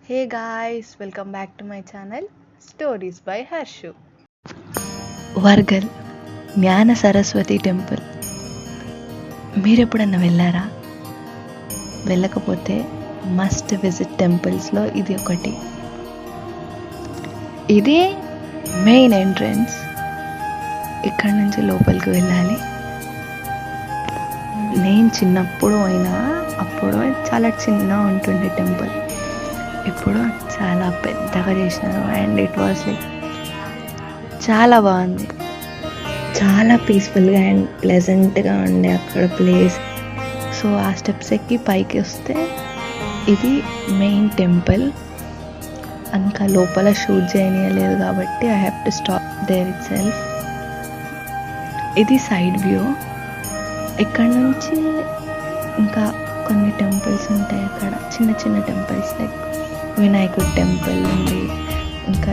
Hey guys, welcome back to my channel Stories by Harshu. Wargal జ్ఞాన Saraswati temple మీరు ఎప్పుడన్నా వెళ్ళారా? వెళ్ళకపోతే మస్ట్ విజిట్ టెంపుల్స్లో ఇది ఒకటి. ఇది మెయిన్ ఎంట్రన్స్. ఇక్కడ నుంచి లోపలికి వెళ్ళాలి. నేను చిన్నప్పుడు అప్పుడు చాలా చిన్నగా ఉంటుండే టెంపుల్. ఇప్పుడు చాలా పెద్దగా చేసినారు అండ్ ఇట్ వాస్ లైక్ చాలా బాగుంది. చాలా పీస్ఫుల్గా అండ్ ప్లెజెంట్గా ఉండే అక్కడ ప్లేస్. సో ఆ స్టెప్స్ ఎక్కి పైకి వస్తే ఇది మెయిన్ టెంపుల్. ఇంకా లోపల షూట్ చేయనీయలేదు కాబట్టి I have to stop there itself. ఇది సైడ్ వ్యూ. ఇక్కడ నుంచి ఇంకా కొన్ని టెంపుల్స్ ఉంటాయి అక్కడ, చిన్న చిన్న టెంపుల్స్ లైక్ వినాయకుడి టెంపుల్ ఉంది, ఇంకా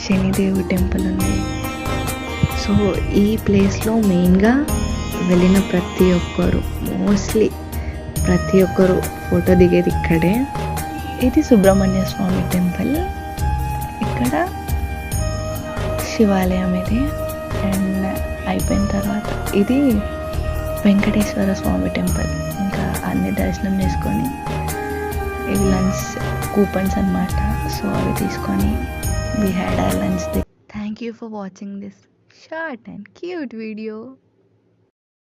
శనిదేవి టెంపుల్ ఉంది. సో ఈ ప్లేస్లో మెయిన్గా వెళ్ళిన మోస్ట్లీ ప్రతి ఒక్కరు ఫోటో దిగేది ఇక్కడే. ఇది సుబ్రహ్మణ్య స్వామి టెంపుల్. ఇక్కడ శివాలయం ఇది. అండ్ అయిపోయిన తర్వాత ఇది వెంకటేశ్వర స్వామి టెంపుల్. ఇంకా అన్ని దర్శనం చేసుకొని ఇవి లంచ్ కూపన్స్ అన్నమాట. సో అవి తీసుకొని we had our lunch there. Thank you for watching this short and cute video.